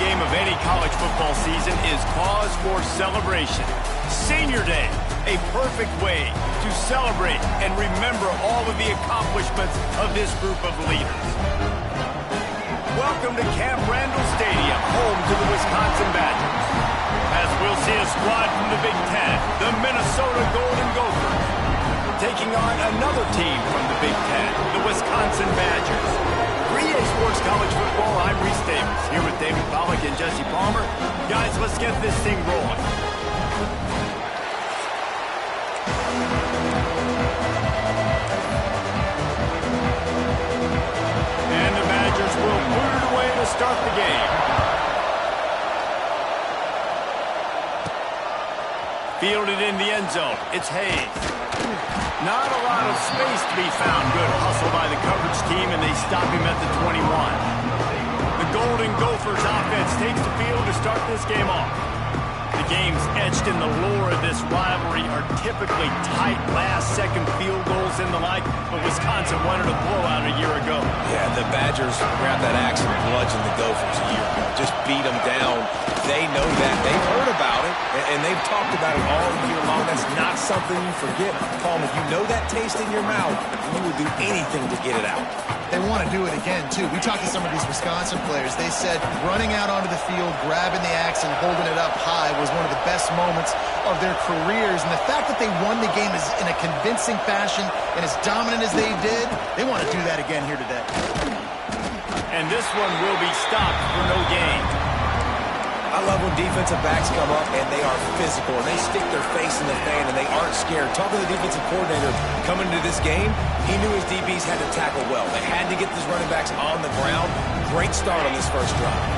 game of any college football season is cause for celebration. Senior Day, a perfect way to celebrate and remember all of the accomplishments of this group of leaders. Welcome to Camp Randall Stadium, home to the Wisconsin Badgers. As we'll see a squad from the Big Ten, the Minnesota Golden Gophers, taking on another team from the Big Ten, the Wisconsin Badgers. 3A Sports College Football, I'm Reese Davis, here with David Pollack and Jesse Palmer. Guys, let's get this thing rolling. And the Badgers will put it away to start the game. Fielded in the end zone, it's Hayes. Not a lot of space to be found. Good hustle by the coverage team, and they stop him at the 21. The Golden Gophers offense takes the field to start this game off. The games etched in the lore of this rivalry are typically tight last-second field goals and the like, but Wisconsin wanted a blowout a year ago. Yeah, the Badgers grabbed that axe and bludgeoned the Gophers a year ago. Just beat them down. They know that. They've heard about it, and they've talked about it all year long. That's not something you forget. Paul, if you know that taste in your mouth, you will do anything to get it out. They want to do it again, too. We talked to some of these Wisconsin players. They said running out onto the field, grabbing the axe and holding it up high was one of the best moments of their careers. And the fact that they won the game is in a convincing fashion and as dominant as they did, they want to do that again here today. And this one will be stopped for no gain. I love when defensive backs come up and they are physical and they stick their face in the fan and they aren't scared. Talking to the defensive coordinator coming into this game, he knew his DBs had to tackle well. They had to get these running backs on the ground. Great start on this first drive.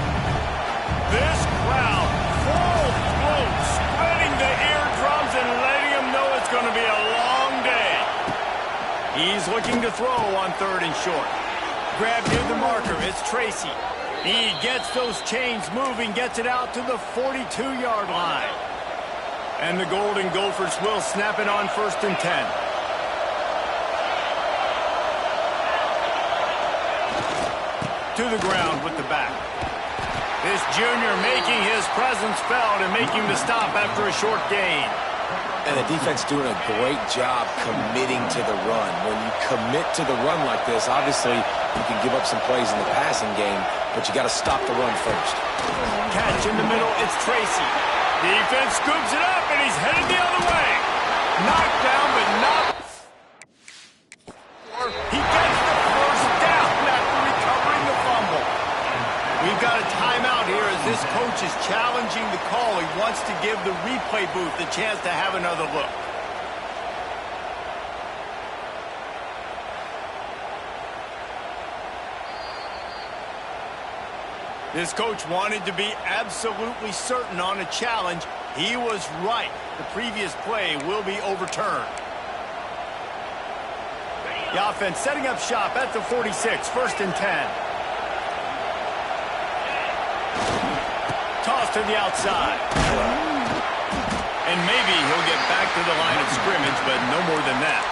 This crowd full float, spreading the eardrums and letting them know it's going to be a long day. He's looking to throw on 3rd and short. Grabbed near the marker, it's Tracy. He gets those chains moving, gets it out to the 42-yard line. And the Golden Gophers will snap it on 1st and 10. To the ground with the back. This junior making his presence felt and making the stop after a short gain. And the defense doing a great job committing to the run. When you commit to the run like this, obviously you can give up some plays in the passing game, but you got to stop the run first. Catch in the middle, it's Tracy. Defense scoops it up, and he's headed the other way. Knocked down, but not. He gets the first down after recovering the fumble. We've got a timeout here as this coach is challenging the call. He wants to give the replay booth the chance to have another look. This coach wanted to be absolutely certain on a challenge. He was right. The previous play will be overturned. The offense setting up shop at the 46, 1st and 10. Toss to the outside. And maybe he'll get back to the line of scrimmage, but no more than that.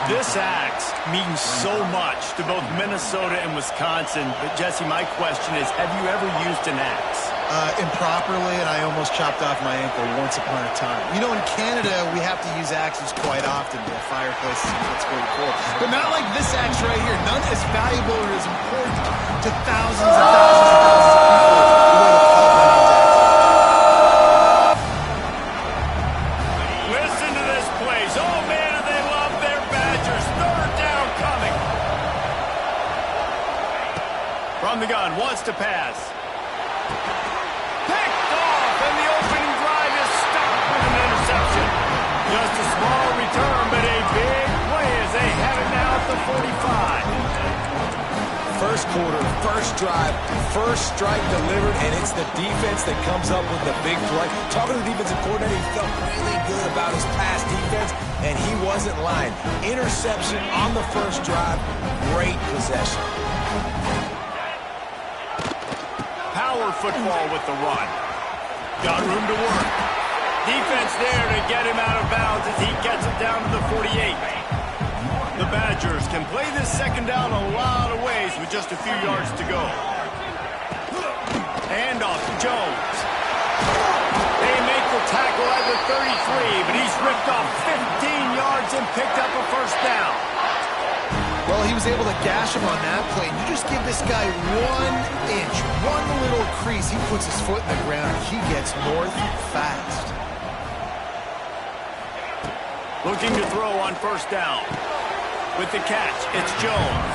This axe means so much to both Minnesota and Wisconsin. But, Jesse, my question is, have you ever used an axe? Improperly, and I almost chopped off my ankle once upon a time. You know, in Canada, we have to use axes quite often. We have fireplaces and what's going for. But not like this axe right here. None as valuable or as important to thousands and thousands and thousands of people. Listen to this place. Oh, man, do they love their Badgers. 3rd down coming. From the gun, wants to pass. Picked off, and the opening drive is stopped with an interception. Just a small return, but a big play as they have it now at the 45. First quarter, first drive, first strike delivered, and it's the defense that comes up with the big play. Talking to the defensive coordinator, he felt really good about his pass defense, and he wasn't lying. Interception on the first drive, great possession. Power football with the run. Got room to work. Defense there to get him out of bounds as he gets it down to the 48. The Badgers can play this second down a lot of ways with just a few yards to go. Handoff to Jones. They make the tackle at the 33, but he's ripped off 15 yards and picked up a first down. Well, he was able to gash him on that play. You just give this guy 1 inch, one little crease. He puts his foot in the ground. He gets north fast. Looking to throw on first down. With the catch, it's Jones.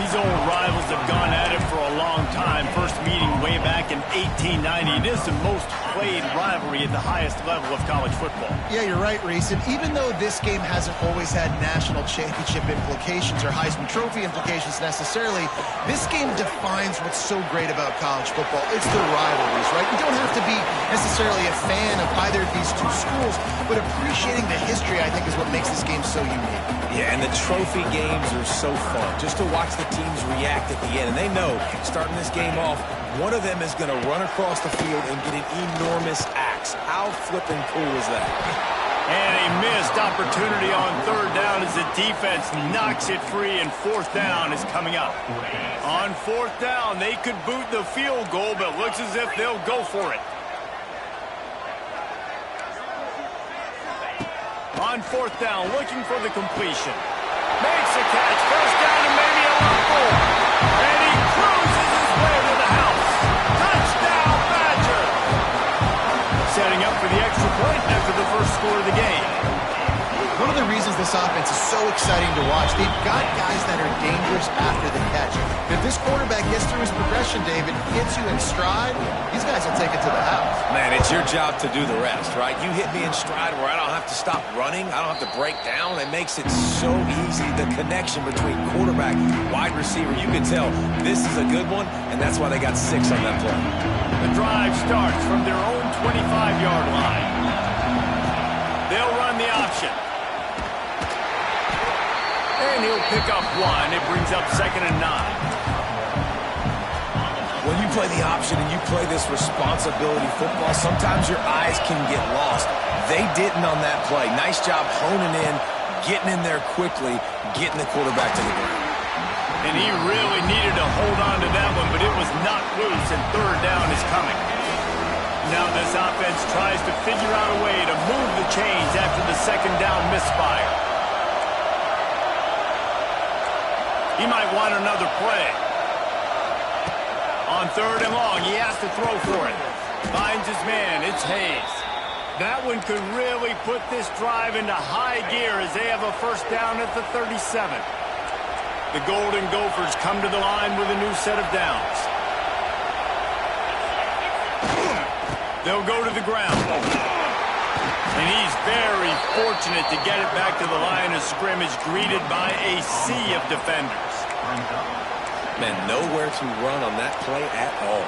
These old rivals have gone at it for a long time. First meeting way back in 1890. It is the most played rivalry at the highest level of college football. Yeah, you're right, Reese. And even though this game hasn't always had national championship implications or Heisman Trophy implications necessarily, this game defines what's so great about college football. It's the rivalries, right? You don't have to be necessarily a fan of either of these two schools, but appreciating the history, I think, is what makes this game so unique. Yeah, and the trophy games are so fun. Just to watch the teams react at the end. And they know, starting this game off, one of them is going to run across the field and get an enormous axe. How flippin' cool is that? And a missed opportunity on third down as the defense knocks it free, and fourth down is coming up. On fourth down, they could boot the field goal, but looks as if they'll go for it. On fourth down, looking for the completion. Makes a catch, first down and maybe a lot more. And he cruises his way to the house. Touchdown, Badger! Setting up for the extra point after the first score of the game. One of the reasons this offense is so exciting to watch, they've got guys that are dangerous after the catch. If this quarterback gets through his progression, David, hits you in stride, these guys will take it to the house. Man, it's your job to do the rest, right? You hit me in stride where I don't have to stop running. I don't have to break down. It makes it so easy. The connection between quarterback, wide receiver, you can tell this is a good one, and that's why they got 6 on that play. The drive starts from their own 25-yard line. They'll run the option. And he'll pick up 1. It brings up 2nd and 9. When you play the option and you play this responsibility football, sometimes your eyes can get lost. They didn't on that play. Nice job honing in, getting in there quickly, getting the quarterback to the ground. And he really needed to hold on to that one, but it was not loose, and third down is coming. Now this offense tries to figure out a way to move the chains after the second down misfire. He might want another play. On third and long, he has to throw for it. Finds his man, it's Hayes. That one could really put this drive into high gear as they have a first down at the 37. The Golden Gophers come to the line with a new set of downs. They'll go to the ground. And he's very fortunate to get it back to the line of scrimmage, greeted by a sea of defenders. Man, nowhere to run on that play at all.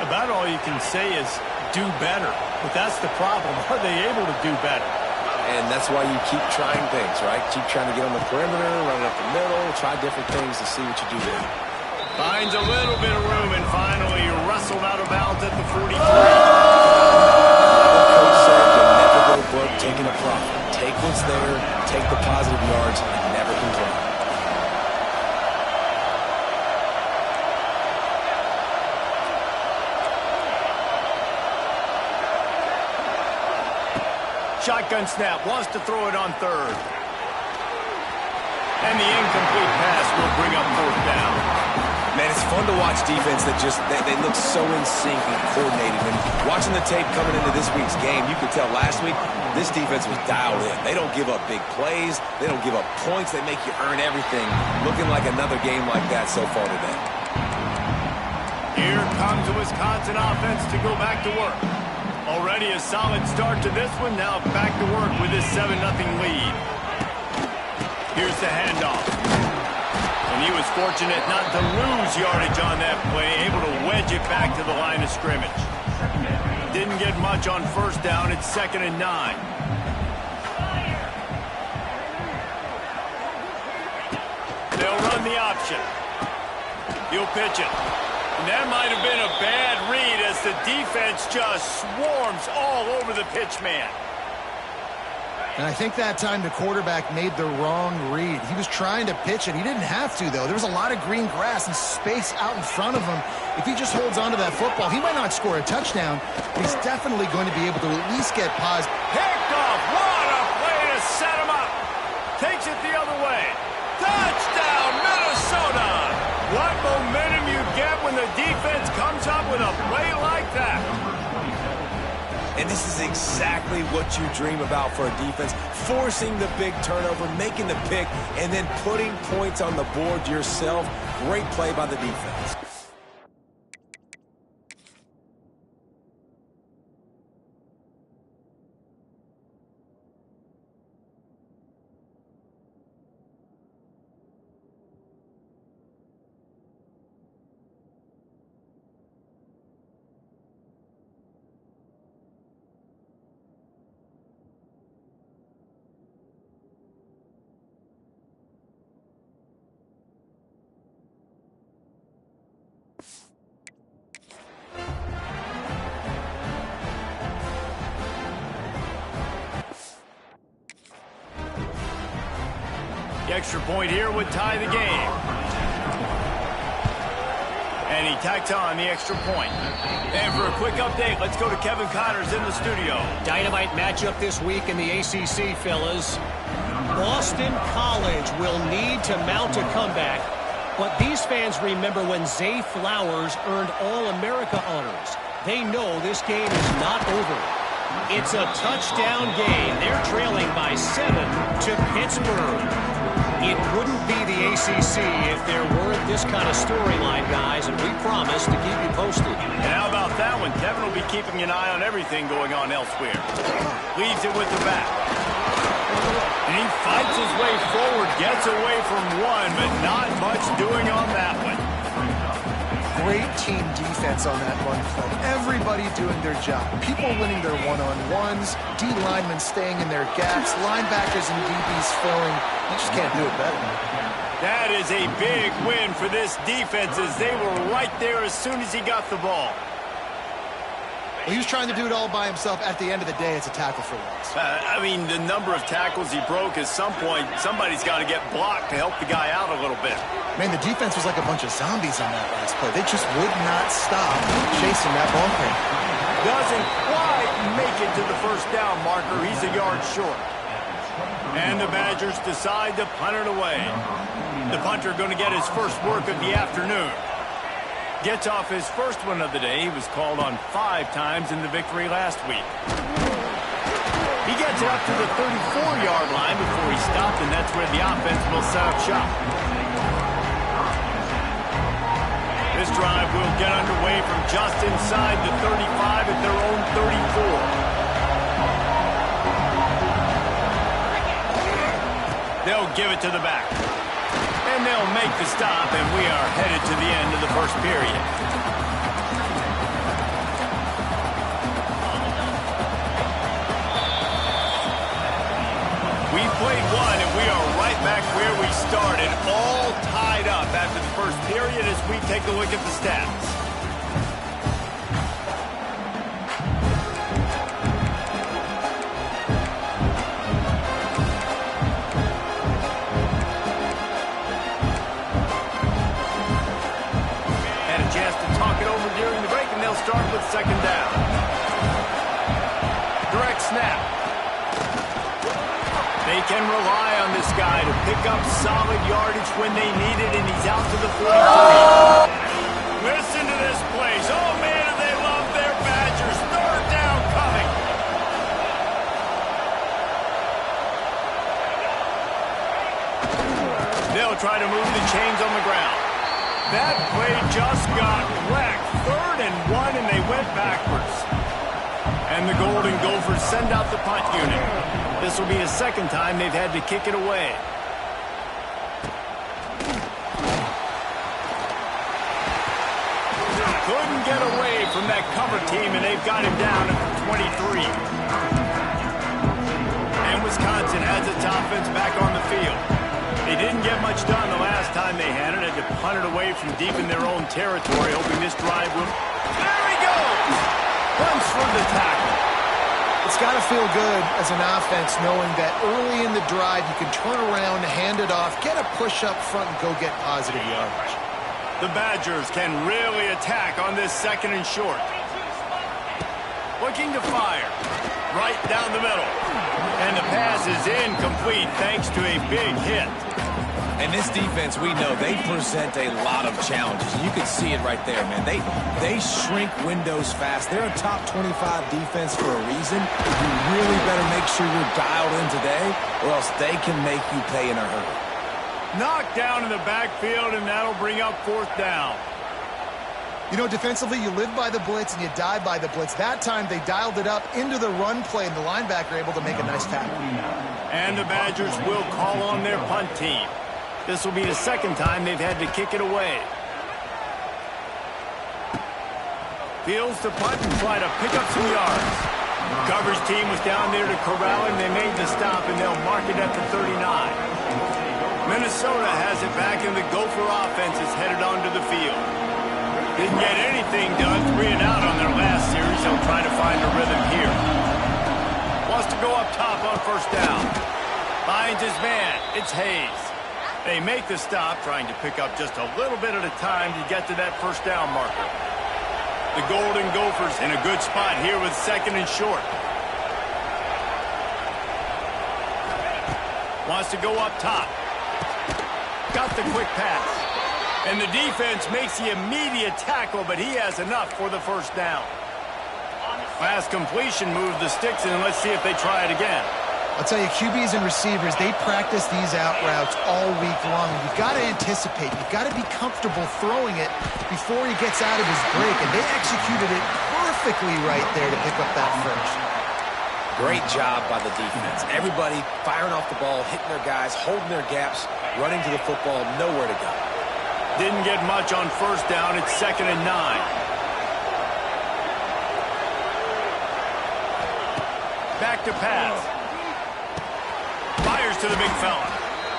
About all you can say is do better. But that's the problem. Are they able to do better? And that's why you keep trying things, right? Keep trying to get on the perimeter, run it up the middle, try different things to see what you do there. Finds a little bit of room and finally wrestled out of bounds at the 43. Coach said you'll never go broke taking a profit. Take what's there, take the positive yards, and never complain. Shotgun snap, wants to throw it on third. And the incomplete pass will bring up fourth down. Man, it's fun to watch defense that they look so in sync and coordinated. And watching the tape coming into this week's game, you could tell last week this defense was dialed in. They don't give up big plays. They don't give up points. They make you earn everything. Looking like another game like that so far today. Here comes the Wisconsin offense to go back to work. Already a solid start to this one. Now back to work with this 7-0 lead. Here's the handoff. And he was fortunate not to lose yardage on that play, able to wedge it back to the line of scrimmage. Didn't get much on first down. It's 2nd and 9. They'll run the option. He'll pitch it. And that might have been a bad read as the defense just swarms all over the pitch man. And I think that time the quarterback made the wrong read. He was trying to pitch it. He didn't have to, though. There was a lot of green grass and space out in front of him. If he just holds on to that football, he might not score a touchdown, but he's definitely going to be able to at least get positive. Picked off. What a play to set him up. Takes it the other way. Touchdown, Minnesota. What momentum you get when the defense comes up with a play like that. And this is exactly what you dream about for a defense. Forcing the big turnover, making the pick, and then putting points on the board yourself. Great play by the defense. The extra point here would tie the game. And he tacked on the extra point. And for a quick update, let's go to Kevin Connors in the studio. Dynamite matchup this week in the ACC, fellas. Boston College will need to mount a comeback, but these fans remember when Zay Flowers earned All-America honors. They know this game is not over. It's a touchdown game. They're trailing by 7 to Pittsburgh. It wouldn't be the ACC if there weren't this kind of storyline, guys, and we promise to keep you posted. And how about that one? Kevin will be keeping an eye on everything going on elsewhere. Leaves it with the back. And he fights his way forward, gets away from one, but not much doing on that one. Great team defense on that run play. Everybody doing their job. People winning their one-on-ones, D linemen staying in their gaps, linebackers and DBs filling. You just can't do it better. That is a big win for this defense as they were right there as soon as he got the ball. Well, he was trying to do it all by himself. At the end of the day, it's a tackle for loss. I mean, the number of tackles he broke, at some point, somebody's got to get blocked to help the guy out a little bit. Man, the defense was like a bunch of zombies on that last play. They just would not stop chasing that ball carrier. Doesn't quite make it to the first down marker. He's a yard short. And the Badgers decide to punt it away. The punter going to get his first work of the afternoon. Gets off his first one of the day. He was called on 5 times in the victory last week. He gets it up to the 34-yard line before he stopped, and that's where the offense will set up shop. This drive will get underway from just inside the 35 at their own 34. They'll give it to the back. And they'll make the stop, and we are headed to the end of the first period. We played one, and we are right back where we started, all tied up after the first period as we take a look at the stats. Start with second down. Direct snap. They can rely on this guy to pick up solid yardage when they need it, and he's out to the 42. Listen to this place. Oh, man, do they love their Badgers. Third down coming. They'll try to move the chains on the ground. That play just got wrecked. 3rd and 1, and they went backwards. And the Golden Gophers send out the punt unit. This will be the second time they've had to kick it away. Couldn't get away from that cover team, and they've got him down at the 23. And Wisconsin has its offense back on the field. They didn't get much done the last time they had it. Had to punt it away from deep in their own territory, hoping this drive will... There he goes! Punts for the tackle. It's got to feel good as an offense knowing that early in the drive you can turn around, hand it off, get a push up front, and go get positive yardage. The Badgers can really attack on this 2nd and short. Looking to fire. Right down the middle. And the pass is incomplete thanks to a big hit. And this defense, we know, they present a lot of challenges. You can see it right there, man. They shrink windows fast. They're a top 25 defense for a reason. You really better make sure you're dialed in today, or else they can make you pay in a hurry. Knocked down in the backfield, and that'll bring up 4th down. You know, defensively, you live by the blitz and you die by the blitz. That time, they dialed it up into the run play, and the linebacker able to make a nice tackle. And the Badgers will call on their punt team. This will be the 2nd time they've had to kick it away. Fields to punt and try to pick up some yards. Coverage team was down there to corral him. They made the stop, and they'll mark it at the 39. Minnesota has it back, and the Gopher offense is headed onto the field. Didn't get anything done 3 and out on their last series. They'll try to find a rhythm here. Wants to go up top on 1st down. Finds his man. It's Hayes. They make the stop, trying to pick up just a little bit at a time to get to that 1st down marker. The Golden Gophers in a good spot here with 2nd and short. Wants to go up top. Got the quick pass. And the defense makes the immediate tackle, but he has enough for the 1st down. Last completion moved the sticks, and let's see if they try it again. I'll tell you, QBs and receivers, they practice these out routes all week long. You've got to anticipate. You've got to be comfortable throwing it before he gets out of his break, and they executed it perfectly right there to pick up that first. Great job by the defense. Everybody firing off the ball, hitting their guys, holding their gaps, running to the football, nowhere to go. Didn't get much on 1st down. It's 2nd and 9. Back to pass. Fires to the big fella.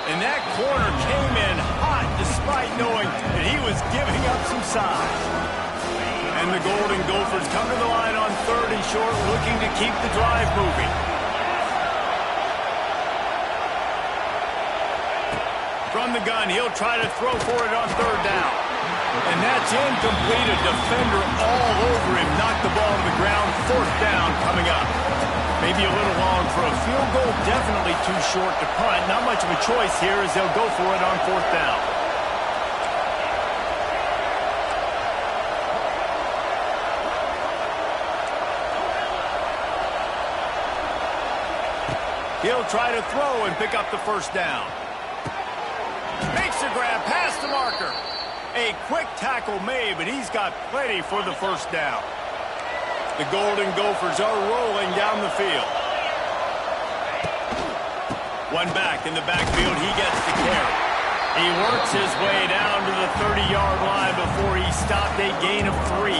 And that corner came in hot despite knowing that he was giving up some size. And the Golden Gophers come to the line on 3rd and short, looking to keep the drive moving. From the gun, he'll try to throw for it on 3rd down. And that's incomplete. A defender all over him. Knocked the ball to the ground. 4th down coming up. Maybe a little long for a field goal. Definitely too short to punt. Not much of a choice here as they'll go for it on 4th down. He'll try to throw and pick up the 1st down. Makes the grab past the marker. A quick tackle made, but he's got plenty for the 1st down. The Golden Gophers are rolling down the field. One back in the backfield. He gets the carry. He works his way down to the 30-yard line before he stopped a gain of 3.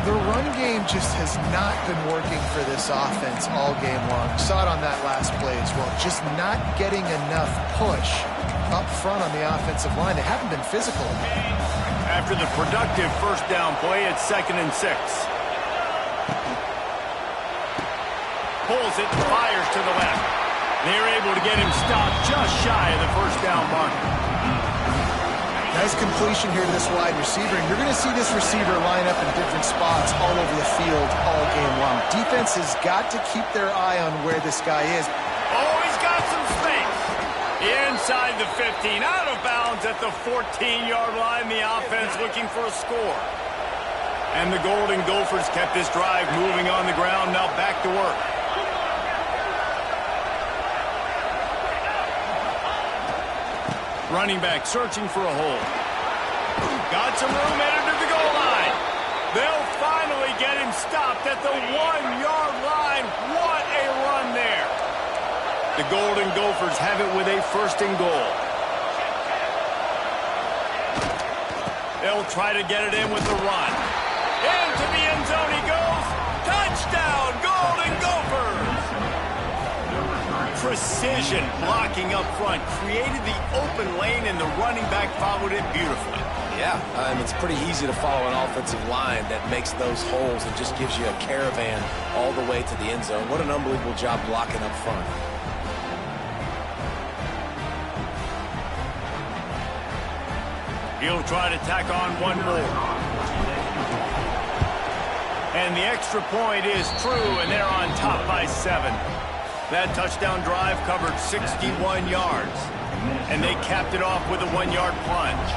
The run game just has not been working for this offense all game long. Saw it on that last play as well. Just not getting enough push up front on the offensive line. They haven't been physical. After the productive 1st down play, it's 2nd and 6. Pulls it, fires to the left. They're able to get him stopped just shy of the 1st down marker. Nice completion here to this wide receiver, and you're going to see this receiver line up in different spots all over the field all game long. Defense has got to keep their eye on where this guy is. Oh, he's got some space. Inside the 15, out of bounds at the 14-yard line. The offense looking for a score. And the Golden Gophers kept this drive moving on the ground. Now back to work. Running back searching for a hole. Got some room headed to the goal line. They'll finally get him stopped at the 1-yard line. What a run there. The Golden Gophers have it with a 1st and goal. They'll try to get it in with the run. Into the end zone he goes. Touchdown, Golden Gophers. Precision blocking up front created the open lane, and the running back followed it beautifully. Yeah, it's pretty easy to follow an offensive line that makes those holes and just gives you a caravan all the way to the end zone. What an unbelievable job blocking up front. He'll try to tack on one more. And the extra point is true, and they're on top by 7. That touchdown drive covered 61 yards, and they capped it off with a 1-yard plunge.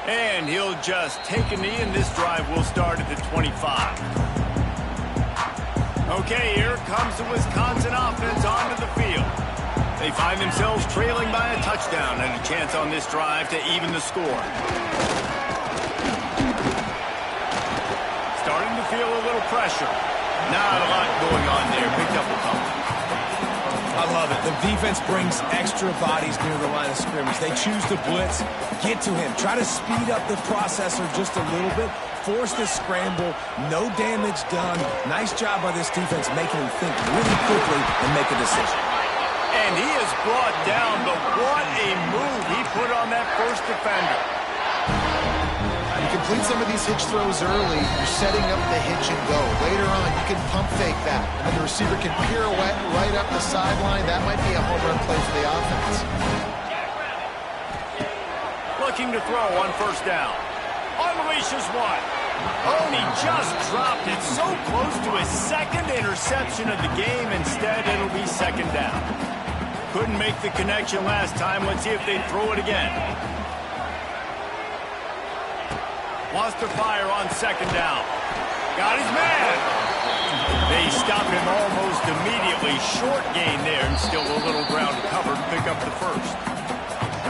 And he'll just take a knee, and this drive will start at the 25. Okay, here comes the Wisconsin offense onto the field. They find themselves trailing by a touchdown and a chance on this drive to even the score. Starting to feel a little pressure. Not a lot going on there. Picked up a couple. I love it. The defense brings extra bodies near the line of scrimmage. They choose to blitz, get to him, try to speed up the processor just a little bit, force this scramble, no damage done. Nice job by this defense making him think really quickly and make a decision. And he is brought down, but what a move he put on that first defender. You complete some of these hitch throws early, you're setting up the hitch and go. Later on, you can pump fake that, and the receiver can pirouette right up the sideline. That might be a home run play for the offense. Looking to throw on first down. Unleashes one. Oh, he just dropped it so close to his second interception of the game. Instead, it'll be second down. Couldn't make the connection last time. Let's see if they throw it again. Wants to fire on second down. Got his man. They stop him almost immediately. Short gain there, and still a little ground to cover to pick up the first.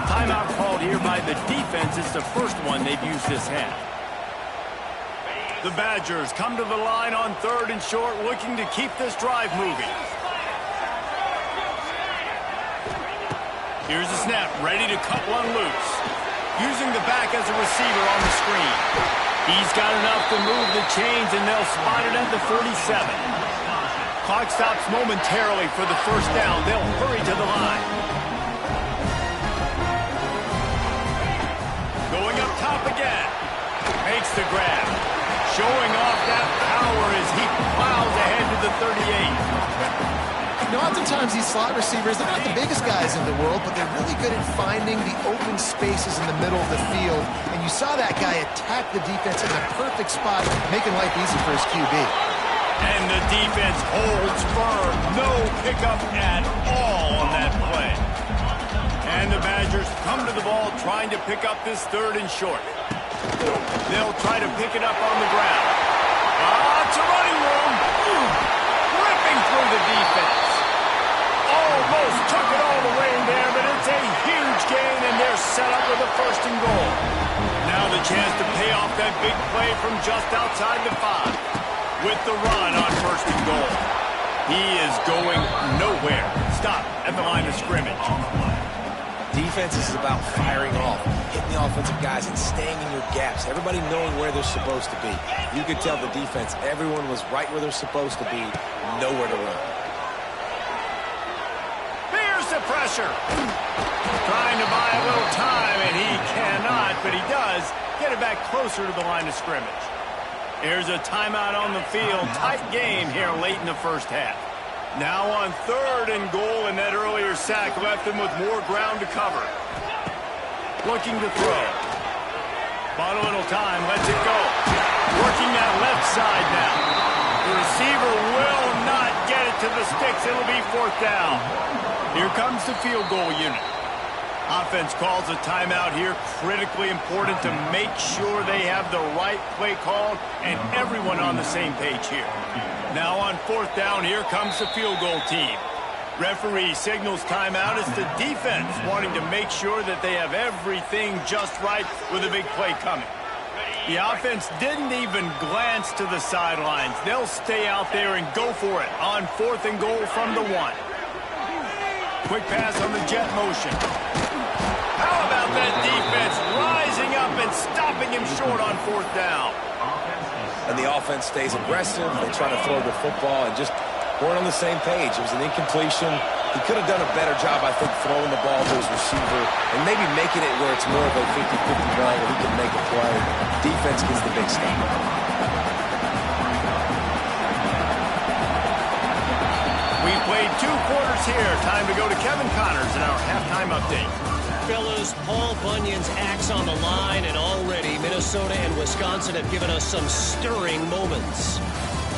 Timeout called here by the defense. It's the first one they've used this half. The Badgers come to the line on third and short, looking to keep this drive moving. Here's the snap, ready to cut one loose. Using the back as a receiver on the screen. He's got enough to move the chains, and they'll spot it at the 47. Clock stops momentarily for the first down. They'll hurry to the line. Going up top again. Makes the grab. Showing off that power as he plows ahead to the 38. You know, oftentimes these slot receivers, they're not the biggest guys in the world, but they're really good at finding the open spaces in the middle of the field. And you saw that guy attack the defense in the perfect spot, making life easy for his QB. And the defense holds firm. No pickup at all on that play. And the Badgers come to the ball trying to pick up this third and short. They'll try to pick it up on the ground. It's a running room. Ripping through the defense. Almost took it all the way in there, but it's a huge gain, and they're set up with a first and goal. Now the chance to pay off that big play from just outside the 5. With the run on first and goal. He is going nowhere. Stop at the line of scrimmage. Defense is about firing off, hitting the offensive guys, and staying in your gaps. Everybody knowing where they're supposed to be. You could tell the defense, everyone was right where they're supposed to be, nowhere to run. Here's the pressure. Trying to buy a little time, and he cannot, but he does get it back closer to the line of scrimmage. Here's a timeout on the field. Tight game here late in the first half. Now on third and goal, and that earlier sack left him with more ground to cover. Looking to throw. Bought a little time, lets it go. Working that left side now. The receiver will not get it to the sticks. It'll be fourth down. Here comes the field goal unit. Offense calls a timeout here. Critically important to make sure they have the right play called and everyone on the same page here. Now on fourth down, here comes the field goal team. Referee signals timeout. It's the defense wanting to make sure that they have everything just right with a big play coming. The offense didn't even glance to the sidelines. They'll stay out there and go for it on fourth and goal from the 1. Quick pass on the jet motion. How about that defense rising up and stopping him short on fourth down? And the offense stays aggressive. They try to throw the football and just weren't on the same page. It was an incompletion. He could have done a better job, I think, throwing the ball to his receiver and maybe making it where it's more of a 50-50 ball where he can make a play. Defense gets the big stop. We played 2 quarters here. Time to go to Kevin Connors in our halftime update. Fellas, Paul Bunyan's axe on the line, and already Minnesota and Wisconsin have given us some stirring moments.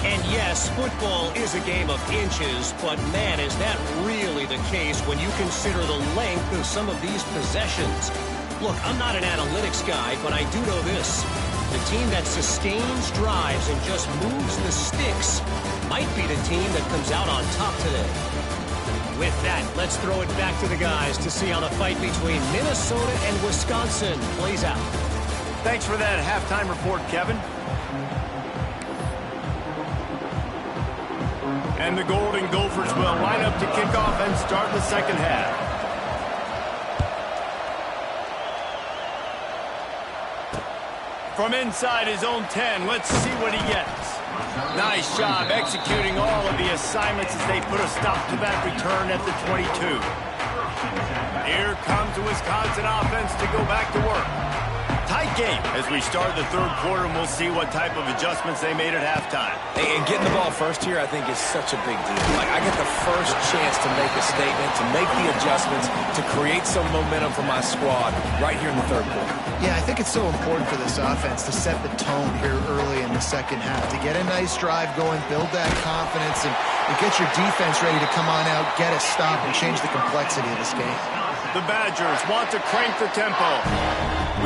And yes, football is a game of inches, but man, is that really the case when you consider the length of some of these possessions. Look, I'm not an analytics guy, but I do know this. The team that sustains drives and just moves the sticks might be the team that comes out on top today. With that, let's throw it back to the guys to see how the fight between Minnesota and Wisconsin plays out. Thanks for that halftime report, Kevin. And the Golden Gophers will line up to kick off and start the second half. From inside his own 10, let's see what he gets. Nice job executing all of the assignments as they put a stop to that return at the 22. Here comes the Wisconsin offense to go back to work. Tight game as we start the third quarter, and we'll see what type of adjustments they made at halftime. And getting the ball first here, I think, is such a big deal. Like, I get the first chance to make a statement, to make the adjustments, to create some momentum for my squad right here in the third quarter. Yeah, I think it's so important for this offense to set the tone here early in the second half, to get a nice drive going, build that confidence, and get your defense ready to come on out, get a stop, and change the complexity of this game. The Badgers want to crank the tempo.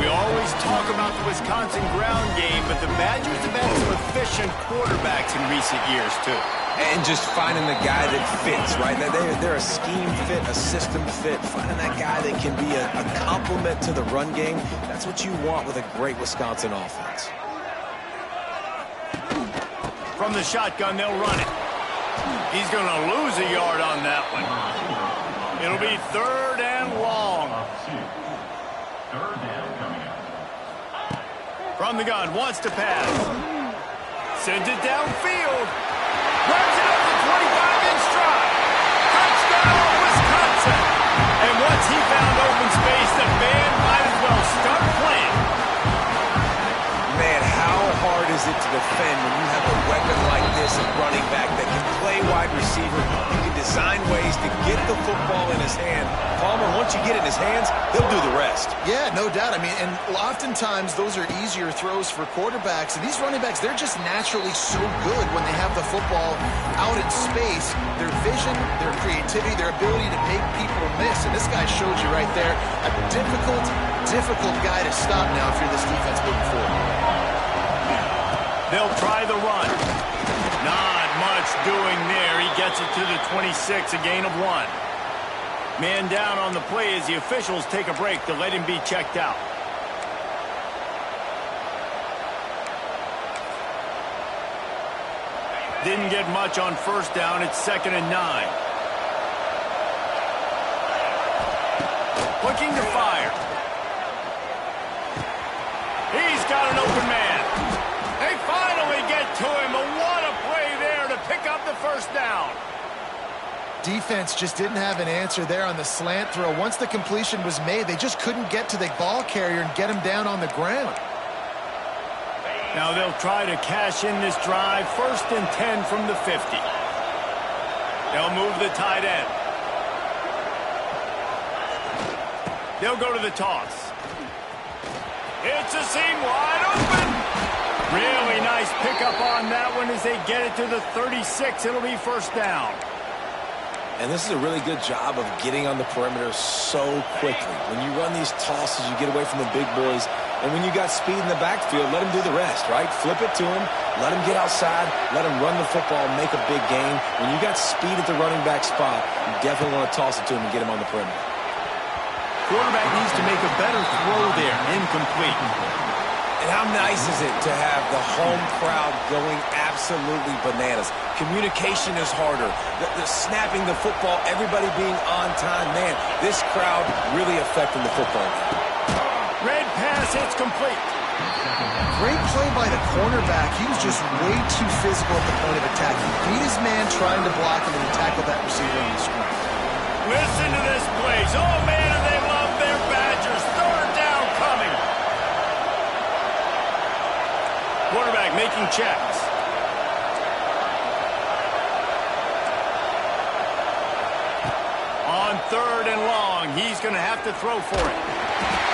We always talk about the Wisconsin ground game, but the Badgers have had some efficient quarterbacks in recent years, too. And just finding the guy that fits, right? They're a scheme fit, a system fit. Finding that guy that can be a complement to the run game. That's what you want with a great Wisconsin offense. From the shotgun, they'll run it. He's going to lose a yard on that one. It'll be 3rd and long. From the gun, wants to pass. Sends it downfield. Runs it up the 25 in stride. Touchdown, Wisconsin. And once he found open space, the band might as well start playing. Man, how hard is it to defend when you have a weapon like this at running back that can play wide receiver? You can design ways to get the football in his hand. Palmer, once you get it in his hands, he'll do the rest. Yeah, no doubt. I mean, and oftentimes those are easier throws for quarterbacks. And these running backs, they're just naturally so good when they have the football out in space. Their vision, their creativity, their ability to make people miss. And this guy showed you right there a difficult guy to stop now if you're this defense moving forward. They'll try the run. Not much doing there. He gets it to the 26, a gain of 1. Man down on the play as the officials take a break to let him be checked out. Didn't get much on first down. It's 2nd and 9. Looking to fire. He's got an open man. They finally get to him, but what a play there to pick up the first down. Defense just didn't have an answer there on the slant throw. Once the completion was made, they just couldn't get to the ball carrier and get him down on the ground. Now they'll try to cash in this drive. 1st and 10 from the 50. They'll move the tight end. They'll go to the toss. It's a seam wide open. Really nice pickup on that one as they get it to the 36. It'll be 1st down. And this is a really good job of getting on the perimeter so quickly. When you run these tosses, you get away from the big boys. And when you got speed in the backfield, let him do the rest, right? Flip it to him, let him get outside, let him run the football and make a big gain. When you got speed at the running back spot, you definitely want to toss it to him and get him on the perimeter. Quarterback needs to make a better throw there. Incomplete. And how nice is it to have the home crowd going absolutely bananas? Communication is harder. The snapping the football, everybody being on time. Man, this crowd really affecting the football game. Red pass, it's complete. Great play by the cornerback. He was just way too physical at the point of attack. He beat his man trying to block him, and he tackled that receiver on the screen. Listen to this place. Oh, man, and they love their Badgers. Third down coming. Quarterback making checks. On third and long, he's going to have to throw for it.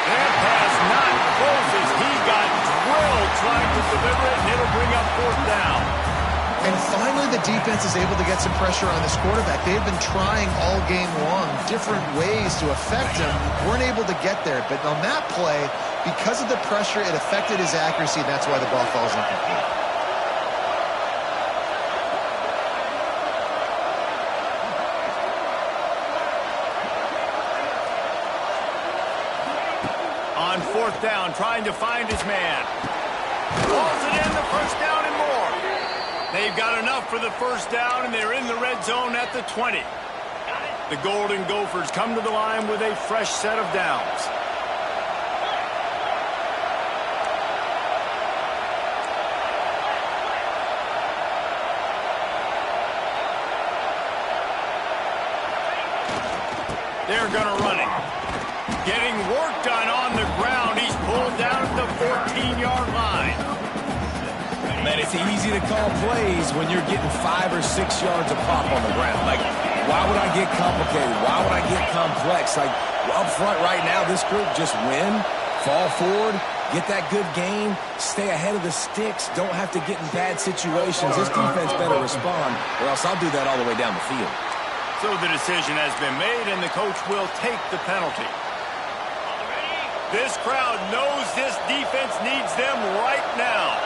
That pass not closes. He got drilled trying to deliver it, and it'll bring up fourth down. And finally, the defense is able to get some pressure on this quarterback. They've been trying all game long different ways to affect him. Weren't able to get there. But on that play, because of the pressure, it affected his accuracy, and that's why the ball falls incomplete. On fourth down, trying to find his man. Pulls it in, the first down and more. They've got enough for the first down, and they're in the red zone at the 20. The Golden Gophers come to the line with a fresh set of downs. They're going to run it. Getting work done on the ground. He's pulled down at the 14-yard line. Man, it's easy to call plays when you're getting 5 or 6 yards of pop on the ground. Like, why would I get complicated? Why would I get complex? Like, up front right now, this group just win, fall forward, get that good gain, stay ahead of the sticks, don't have to get in bad situations. This defense better respond, or else I'll do that all the way down the field. So the decision has been made, and the coach will take the penalty. This crowd knows this defense needs them right now.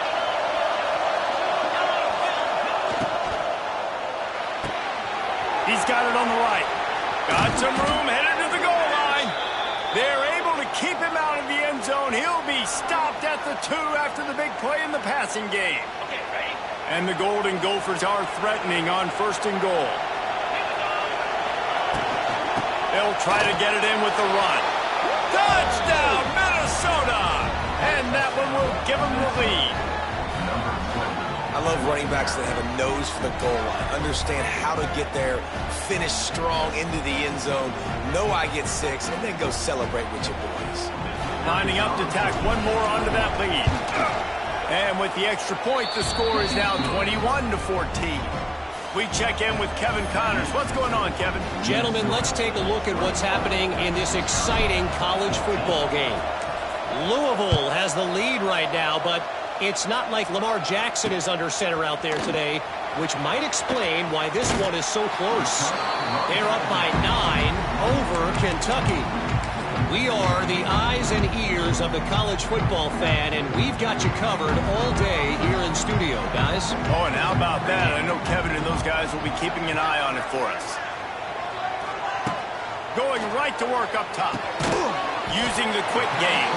He's got it on the right. Got some room, headed to the goal line. They're able to keep him out of the end zone. He'll be stopped at the 2 after the big play in the passing game. And the Golden Gophers are threatening on first and goal. They'll try to get it in with the run. Touchdown, Minnesota! And that one will give them the lead. I love running backs that have a nose for the goal line, understand how to get there, finish strong into the end zone, know I get 6, and then go celebrate with your boys. Lining up to tack one more onto that lead. And with the extra point, the score is now 21-14. We check in with Kevin Connors. What's going on, Kevin? Gentlemen, let's take a look at what's happening in this exciting college football game. Louisville has the lead right now, but it's not like Lamar Jackson is under center out there today, which might explain why this one is so close. They're up by 9 over Kentucky. We are the eyes and ears of the college football fan, and we've got you covered all day here in studio, guys. Oh, and how about that? I know Kevin and those guys will be keeping an eye on it for us. Going right to work up top. Using the quick game.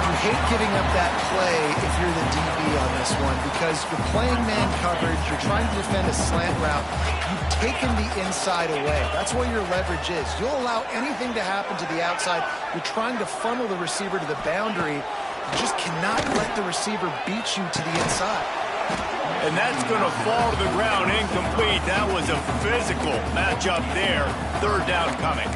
You hate giving up that play if you're the DB on this one because you're playing man coverage, you're trying to defend a slant route, you've taken the inside away. That's where your leverage is. You'll allow anything to happen to the outside. You're trying to funnel the receiver to the boundary. You just cannot let the receiver beat you to the inside. And that's going to fall to the ground incomplete. That was a physical matchup there. Third down coming.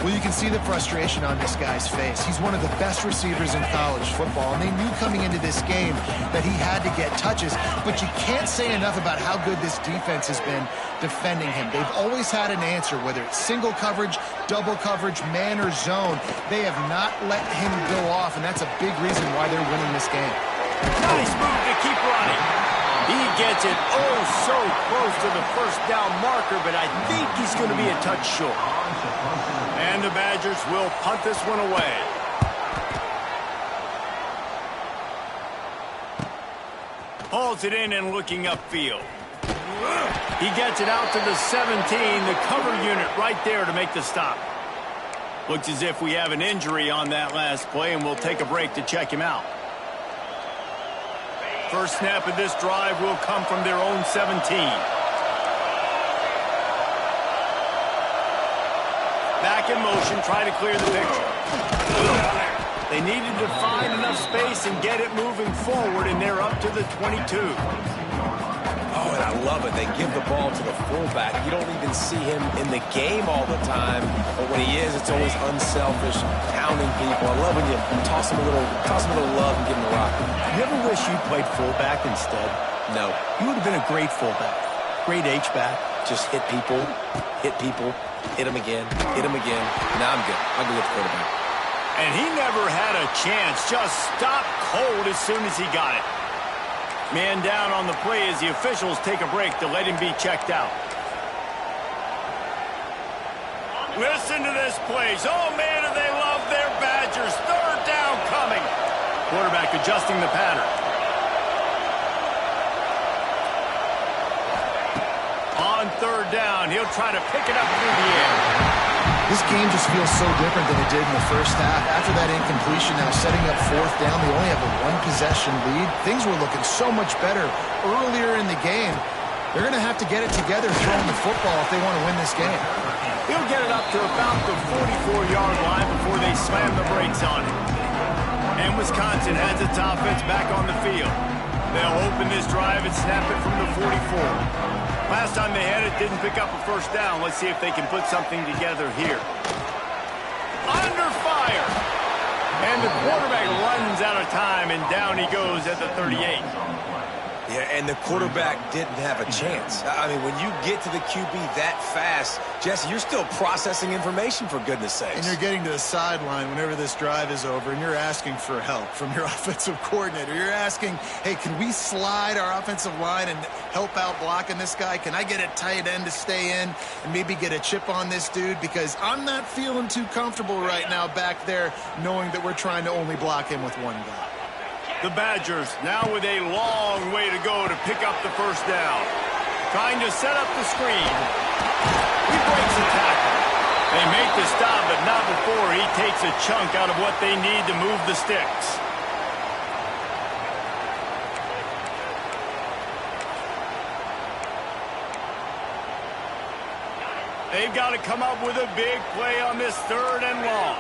Well, you can see the frustration on this guy's face. He's one of the best receivers in college football, and they knew coming into this game that he had to get touches, but you can't say enough about how good this defense has been defending him. They've always had an answer, whether it's single coverage, double coverage, man or zone. They have not let him go off, and that's a big reason why they're winning this game. Nice move to keep running. He gets it oh so close to the first down marker, but I think he's going to be a touch short. And the Badgers will punt this one away. Hauls it in and looking upfield. He gets it out to the 17, the cover unit right there to make the stop. Looks as if we have an injury on that last play, and we'll take a break to check him out. First snap of this drive will come from their own 17. Back in motion, try to clear the picture. They needed to find enough space and get it moving forward, and they're up to the 22. Oh, and I love it. They give the ball to the fullback. You don't even see him in the game all the time, but when he is, it's always unselfish, pounding people. I love when you toss him a little love and give him a rock. You ever wish you played fullback instead? No. You would have been a great fullback, great H-back. Just hit people, hit them again, hit them again. Now I'm good. I'll go with the quarterback. And he never had a chance. Just stopped cold as soon as he got it. Man down on the play as the officials take a break to let him be checked out. Listen to this place. Oh, man, do they love their Badgers. Third down coming. Quarterback adjusting the pattern. On third down, he'll try to pick it up through the air. This game just feels so different than it did in the first half. After that incompletion, now setting up fourth down, they only have a one-possession lead. Things were looking so much better earlier in the game. They're going to have to get it together throwing the football if they want to win this game. He'll get it up to about the 44-yard line before they slam the brakes on it. And Wisconsin has its offense back on the field. They'll open this drive and snap it from the 44. Last time they had it, didn't pick up a first down. Let's see if they can put something together here. Under fire! And the quarterback runs out of time, and down he goes at the 38. Yeah, and the quarterback didn't have a chance. I mean, when you get to the QB that fast, Jesse, you're still processing information, for goodness sakes. And you're getting to the sideline whenever this drive is over, and you're asking for help from your offensive coordinator. You're asking, hey, can we slide our offensive line and help out blocking this guy? Can I get a tight end to stay in and maybe get a chip on this dude? Because I'm not feeling too comfortable right now back there knowing that we're trying to only block him with one guy. The Badgers now with a long way to go to pick up the first down. Trying to set up the screen. He breaks a tackle. They make the stop, but not before he takes a chunk out of what they need to move the sticks. They've got to come up with a big play on this third and long.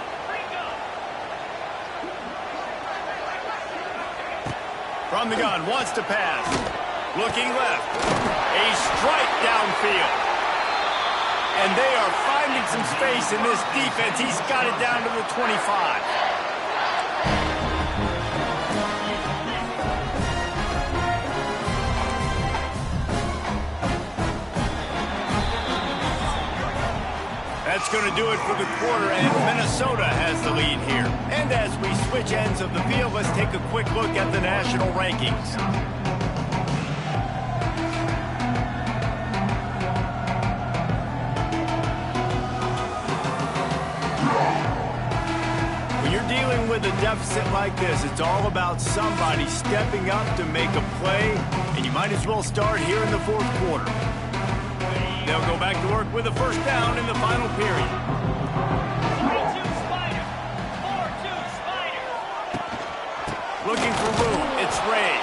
From the gun, wants to pass. Looking left. A strike downfield. And they are finding some space in this defense. He's got it down to the 25. That's going to do it for the quarter, and Minnesota has the lead here. And as we switch ends of the field, let's take a quick look at the national rankings. When you're dealing with a deficit like this, it's all about somebody stepping up to make a play, and you might as well start here in the fourth quarter. They'll go back to work with a first down in the final period. 3-2 Spider. 4-2 Spider. Looking for room. It's Ray.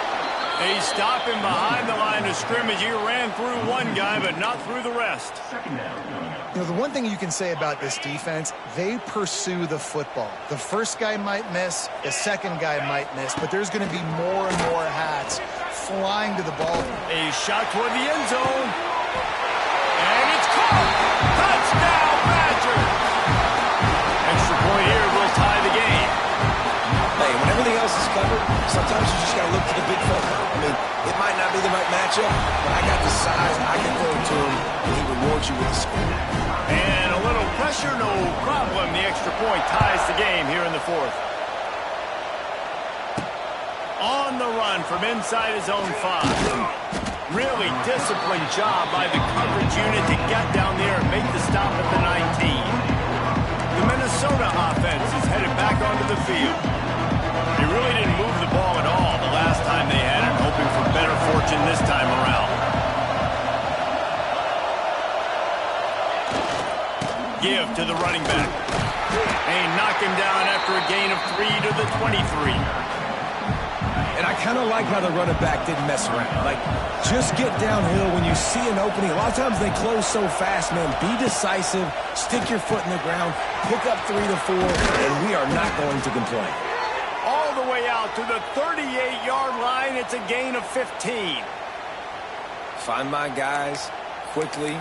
They stop him behind the line of scrimmage. He ran through one guy, but not through the rest. You know, the one thing you can say about this defense, they pursue the football. The first guy might miss, the second guy might miss, but there's going to be more and more hats flying to the ball. A shot toward the end zone. And it's caught. Touchdown, Badgers. Extra point here will tie the game. Hey, when everything else is covered, sometimes you just got to look to the big fella. I mean, it might not be the right matchup, but I got the size, I can throw it to him, and he rewards you with the score. And a little pressure, no problem. The extra point ties the game here in the fourth. On the run from inside his own 5. Really disciplined job by the coverage unit to get down there and make the stop at the 19. The Minnesota offense is headed back onto the field. They really didn't move the ball at all the last time they had it, hoping for better fortune this time around. Give to the running back. They knock him down after a gain of 3 to the 23. And I kind of like how the running back didn't mess around. Like, just get downhill when you see an opening. A lot of times they close so fast, man. Be decisive, stick your foot in the ground, pick up 3 to 4, and we are not going to complain. out to the 38-yard line. It's a gain of 15. Find my guys quickly,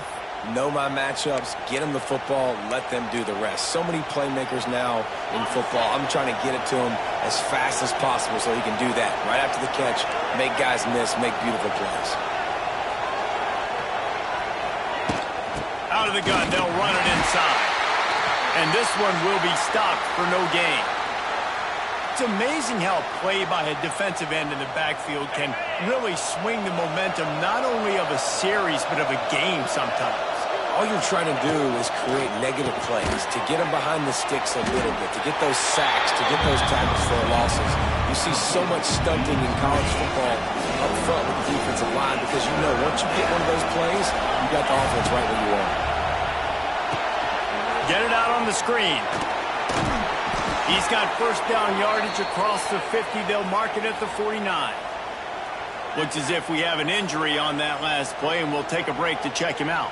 know my matchups, get them the football, let them do the rest. So many playmakers now in football. I'm trying to get it to him as fast as possible so he can do that. Right after the catch, make guys miss, make beautiful plays. Out of the gun, they'll run it inside. And this one will be stopped for no gain. It's amazing how a play by a defensive end in the backfield can really swing the momentum not only of a series but of a game sometimes. All you're trying to do is create negative plays, to get them behind the sticks a little bit, to get those sacks, to get those tackles for losses. You see so much stunting in college football up front with the defensive line because you know once you get one of those plays, you got the offense right where you are. Get it out on the screen. He's got first down yardage across the 50. They'll mark it at the 49. Looks as if we have an injury on that last play, and we'll take a break to check him out.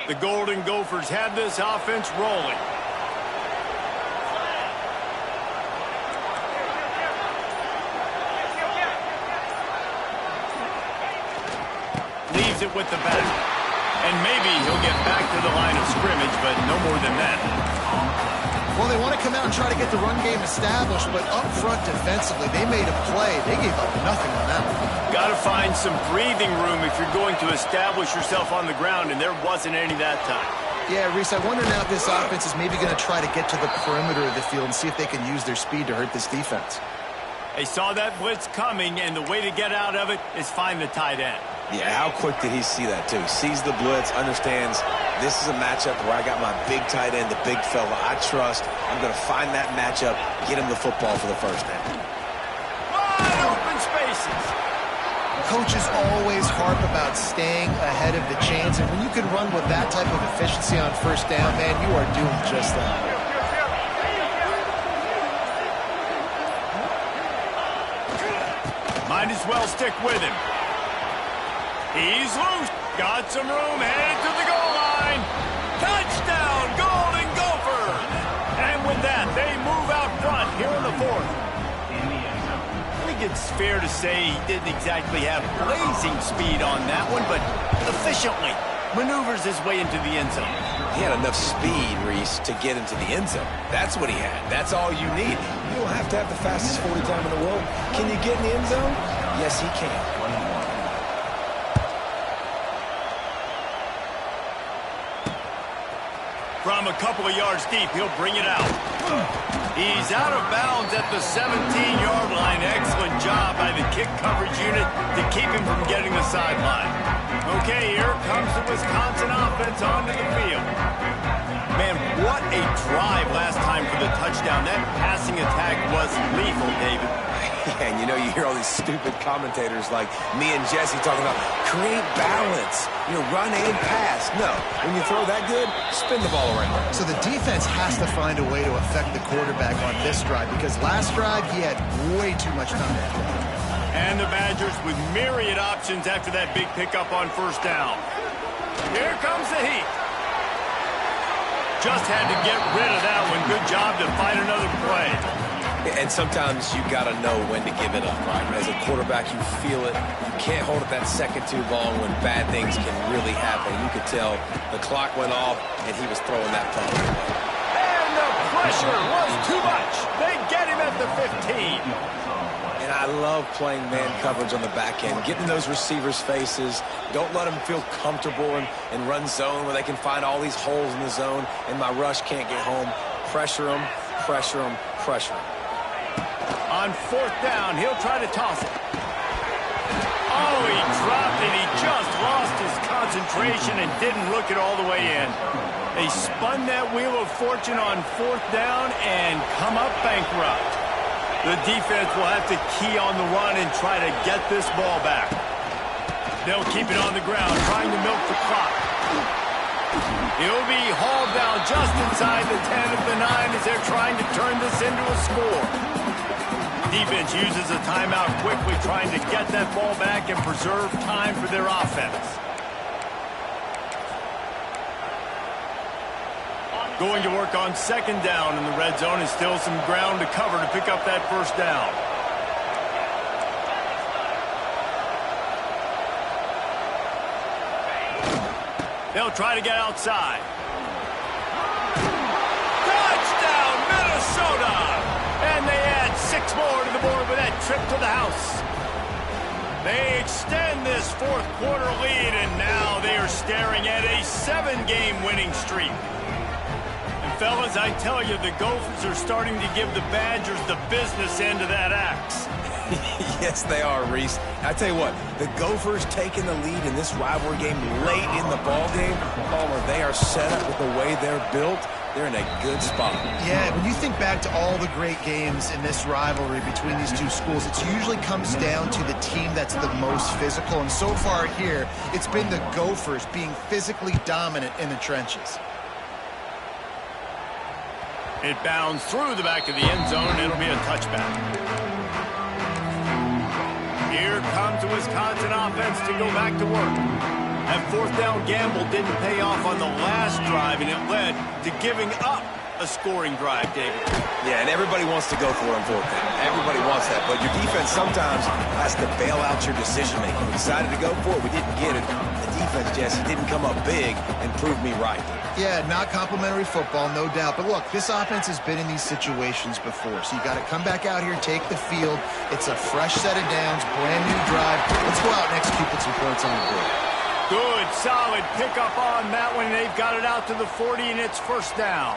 The Golden Gophers have this offense rolling. Leaves it with the back. And maybe he'll get back to the line of scrimmage, but no more than that. Well, they want to come out and try to get the run game established, but up front defensively, they made a play. They gave up nothing on that one. Got to find some breathing room if you're going to establish yourself on the ground, and there wasn't any that time. Yeah, Reese, I wonder now if this offense is maybe going to try to get to the perimeter of the field and see if they can use their speed to hurt this defense. They saw that blitz coming, and the way to get out of it is find the tight end. Yeah, how quick did he see that, too? Sees the blitz, understands this is a matchup where I got my big tight end, the big fella I trust. I'm going to find that matchup, get him the football for the first down. Wide open spaces. Coaches always harp about staying ahead of the chains, and when you can run with that type of efficiency on first down, man, you are doing just that. Might as well stick with him. He's loose. Got some room. Headed to the goal line. Touchdown, Golden Gophers. And with that, they move out front here in the fourth. I think it's fair to say he didn't exactly have blazing speed on that one, but efficiently maneuvers his way into the end zone. He had enough speed, Reese, to get into the end zone. That's what he had. That's all you need. You don't have to have the fastest 40 time in the world. Can you get in the end zone? Yes, he can. From a couple of yards deep, he'll bring it out. He's out of bounds at the 17-yard line. Excellent job by the kick coverage unit to keep him from getting the sideline. Okay, here comes the Wisconsin offense onto the field. Man, what a drive last time for the touchdown. That passing attack was lethal, David. Yeah, and you know, you hear all these stupid commentators like me and Jesse talking about create balance, you know, run and pass. No, when you throw that good, spin the ball around. So the defense has to find a way to affect the quarterback on this drive because last drive he had way too much time. And the Badgers with myriad options after that big pickup on first down. Here comes the heat. Just had to get rid of that one. Good job to find another play. And sometimes you got to know when to give it up, right? As a quarterback, you feel it. You can't hold it that second too long when bad things can really happen. You could tell the clock went off, and he was throwing that puck away. And the pressure was too much. They get him at the 15. And I love playing man coverage on the back end, getting those receivers' faces. Don't let them feel comfortable and run zone where they can find all these holes in the zone, and my rush can't get home. Pressure them, pressure them, pressure them. On fourth down, he'll try to toss it. Oh, he dropped it. He just lost his concentration and didn't look it all the way in. They spun that wheel of fortune on fourth down and come up bankrupt. The defense will have to key on the run and try to get this ball back. They'll keep it on the ground, trying to milk the clock. He'll be hauled down just inside the 10 of the 9 as they're trying to turn this into a score. Defense uses a timeout quickly, trying to get that ball back and preserve time for their offense. Going to work on second down in the red zone, and still some ground to cover to pick up that first down. They'll try to get outside. Touchdown, Minnesota! And they add 6 more to the board with that trip to the house. They extend this fourth quarter lead, and now they are staring at a 7-game winning streak. And fellas, I tell you, the Gophers are starting to give the Badgers the business end of that axe. Yes, they are, Reese. I tell you what, the Gophers taking the lead in this rivalry game late in the ball game. Palmer, they are set up with the way they're built. They're in a good spot. Yeah, when you think back to all the great games in this rivalry between these two schools, it usually comes down to the team that's the most physical. And so far here, it's been the Gophers being physically dominant in the trenches. It bounds through the back of the end zone. It'll be a touchback. Here comes the Wisconsin offense to go back to work. That fourth down gamble didn't pay off on the last drive, and it led to giving up a scoring drive, David. Yeah, and everybody wants to go for it on fourth down. Everybody wants that, but your defense sometimes has to bail out your decision-making. We decided to go for it. We didn't get it. The defense, Jesse, didn't come up big and prove me right. Yeah, not complimentary football, no doubt. But look, this offense has been in these situations before. So you got to come back out here, take the field. It's a fresh set of downs, brand new drive. Let's go out and execute, put some points on the board. Good, solid pickup on that one. They've got it out to the 40, and it's first down.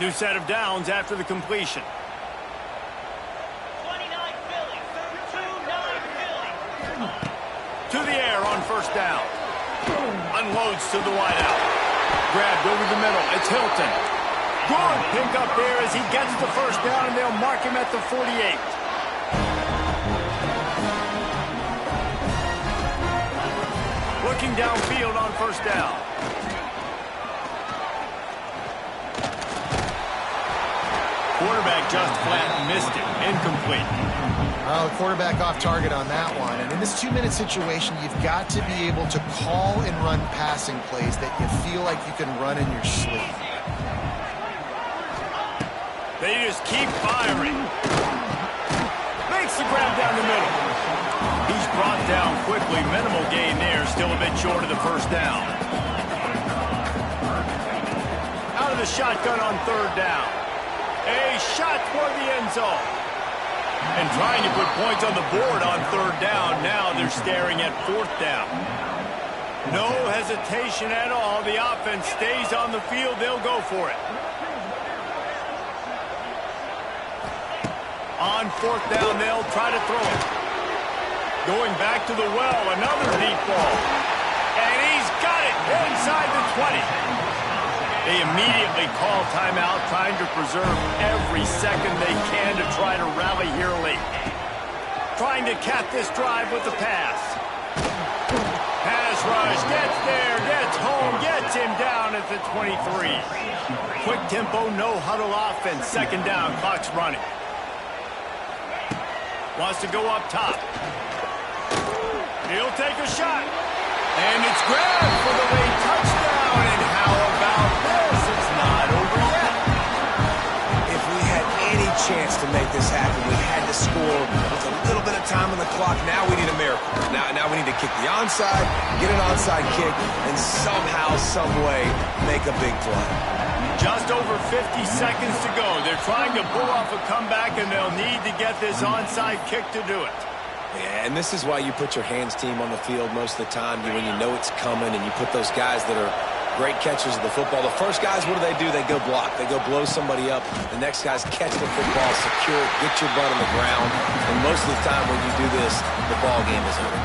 New set of downs after the completion. 29 Philly. 2-9 Philly. To the air on first down. Unloads to the wideout. Grabbed over the middle. It's Hilton. Good pickup there as he gets the first down, and they'll mark him at the 48. Looking downfield on first down. Quarterback just flat missed it. Incomplete. Well, the quarterback off target on that one. And in this 2-minute situation, you've got to be able to call and run passing plays that you feel like you can run in your sleep. They just keep firing. Makes the grab down the middle. He's brought down quickly. Minimal gain there. Still a bit short of the first down. Out of the shotgun on third down. A shot toward the end zone. And trying to put points on the board on third down. Now they're staring at fourth down. No hesitation at all. The offense stays on the field. They'll go for it. On fourth down, they'll try to throw it. Going back to the well, another deep ball. And he's got it inside the 20. They immediately call timeout, trying to preserve every second they can to try to rally here late. Trying to cap this drive with the pass. Pass rush, gets there, gets home, gets him down at the 23. Quick tempo, no huddle offense. Second down, clock's running. Wants to go up top. He'll take a shot. And it's grabbed for the late touchdown. And how about this? It's not over yet. If we had any chance to make this happen, we had to score with a little bit of time on the clock. Now we need a miracle. Now we need to kick the onside, get an onside kick, and somehow, some way, make a big play. Just over 50 seconds to go. They're trying to pull off a comeback, and they'll need to get this onside kick to do it. Yeah, and this is why you put your hands team on the field most of the time when you know it's coming, and you put those guys that are great catchers of the football. The first guys, what do? They go block. They go blow somebody up. The next guys catch the football, secure it, get your butt on the ground. And most of the time when you do this, the ball game is over.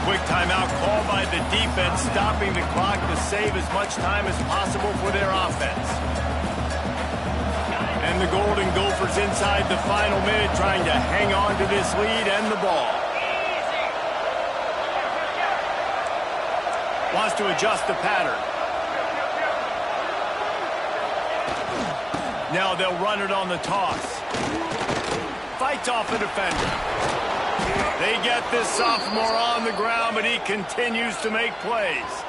Quick timeout call by the defense, stopping the clock to save as much time as possible for their offense. And the Golden Gophers inside the final minute trying to hang on to this lead and the ball. Wants to adjust the pattern. Now they'll run it on the toss. Fights off a defender. They get this sophomore on the ground, but he continues to make plays.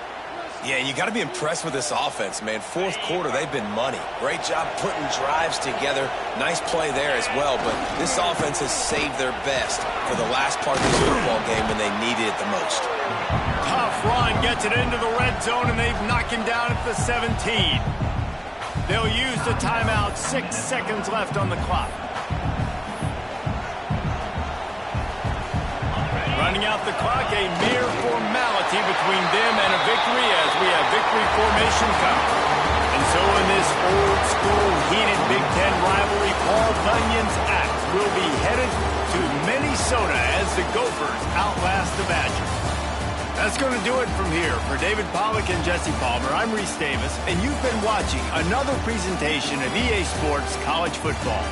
Yeah, you got to be impressed with this offense, man. Fourth quarter, they've been money. Great job putting drives together. Nice play there as well, but this offense has saved their best for the last part of this football game when they needed it the most. Tough run gets it into the red zone, and they've knocked him down at the 17. They'll use the timeout. 6 seconds left on the clock. Running out the clock, a mere formality between them and a victory as we have victory formation coming. And so in this old-school, heated Big Ten rivalry, Paul Bunyan's Axe will be headed to Minnesota as the Gophers outlast the Badgers. That's going to do it from here. For David Pollack and Jesse Palmer, I'm Reese Davis, and you've been watching another presentation of EA Sports College Football.